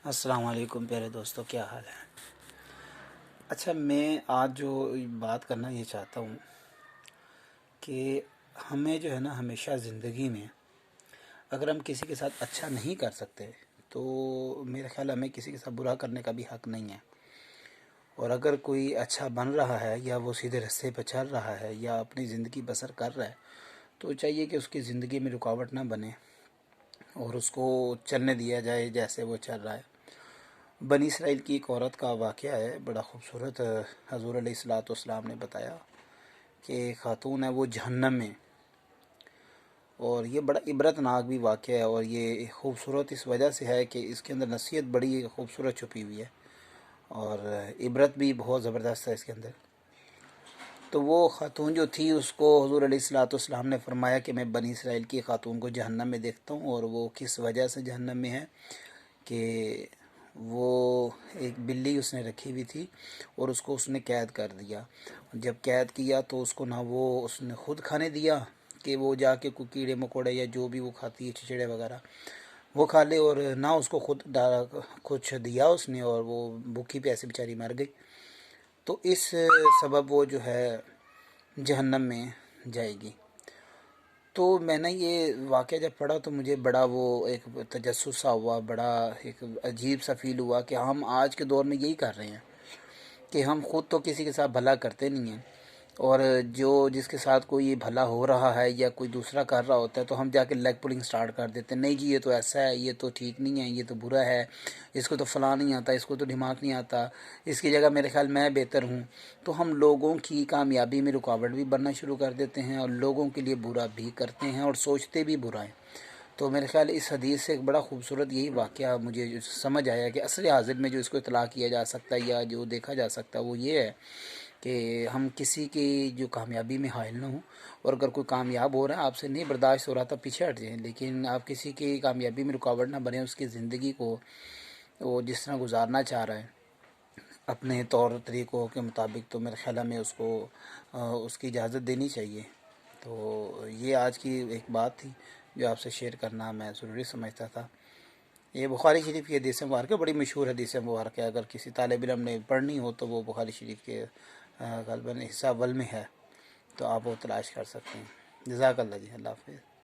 अस्सलाम वालेकुम प्यारे दोस्तों, क्या हाल है। अच्छा, मैं आज जो बात करना ये चाहता हूँ कि हमें जो है ना, हमेशा ज़िंदगी में अगर हम किसी के साथ अच्छा नहीं कर सकते तो मेरे ख्याल हमें किसी के साथ बुरा करने का भी हक़ नहीं है। और अगर कोई अच्छा बन रहा है या वो सीधे रास्ते पर चल रहा है या अपनी ज़िंदगी बसर कर रहा है तो चाहिए कि उसकी ज़िंदगी में रुकावट ना बने और उसको चलने दिया जाए जैसे वो चल रहा है। बनी इसराइल की एक औरत का वाक़या है, बड़ा ख़ूबसूरत। हज़ूर अलैहिस्सलाम ने बताया कि एक खातून है वो जहन्नम में, और ये बड़ा इबरतनाक भी वाक़या है। और ये ख़ूबसूरत इस वजह से है कि इसके अंदर नसीहत बड़ी ख़ूबसूरत छुपी हुई है और इबरत भी बहुत ज़बरदस्त है इसके अंदर। तो वो खातून जो थी उसको हुज़ूर अलैहिस्सलाम ने फरमाया कि मैं बनी इसराइल की खातून को जहन्नम में देखता हूँ, और वो किस वजह से जहन्नम में है कि वो एक बिल्ली उसने रखी हुई थी और उसको उसने कैद कर दिया। जब कैद किया तो उसको ना वो उसने ख़ुद खाने दिया कि वो जाके कोई कीड़े मकोड़े या जो भी वो खाती है चिचड़े वगैरह वो खा ले, और ना उसको खुद कुछ दिया उसने, और वो भूखी प्यासी बेचारी मर गई। तो इस सबब वो जो है जहन्नम में जाएगी। तो मैंने ये वाक़या जब पढ़ा तो मुझे बड़ा वो एक तजस्सुस सा हुआ, बड़ा एक अजीब सा फ़ील हुआ कि हम आज के दौर में यही कर रहे हैं कि हम ख़ुद तो किसी के साथ भला करते नहीं हैं, और जो जिसके साथ कोई भला हो रहा है या कोई दूसरा कर रहा होता है तो हम जाके लेग पुलिंग स्टार्ट कर देते हैं। नहीं जी, ये तो ऐसा है, ये तो ठीक नहीं है, ये तो बुरा है, इसको तो फ़लाँ नहीं आता, इसको तो दिमाग नहीं आता, इसकी जगह मेरे ख्याल मैं बेहतर हूँ। तो हम लोगों की कामयाबी में रुकावट भी बनना शुरू कर देते हैं और लोगों के लिए बुरा भी करते हैं और सोचते भी बुरा है। तो मेरे ख्याल इस हदीस से एक बड़ा खूबसूरत यही वाक़या मुझे जो समझ आया कि असर हाज़िर में जो इसको इतला किया जा सकता है या जो देखा जा सकता है वो ये है कि हम किसी की जो कामयाबी में हायल ना हो, और अगर कोई कामयाब हो रहा है आपसे नहीं बर्दाश्त हो रहा तो पीछे हट जाएं, लेकिन आप किसी की कामयाबी में रुकावट ना बने। उसकी ज़िंदगी को वो जिस तरह गुजारना चाह रहा है अपने तौर तरीक़ों के मुताबिक, तो मेरे ख्याल में उसको उसकी इजाज़त देनी चाहिए। तो ये आज की एक बात थी जो आपसे शेयर करना मैं ज़रूरी समझता था। ये बुखारी शरीफ की हदीस मुबारक है, बड़ी मशहूर हदीस मुबारक है। अगर किसी तालिब इल्म ने पढ़नी हो तो वो बुखारी शरीफ के ग़ालिबन हिस्सा अव्वल में है, तो आप वो तलाश कर सकते हैं। जज़ाकल्लाह जी, अल्लाह हाफ़िज़।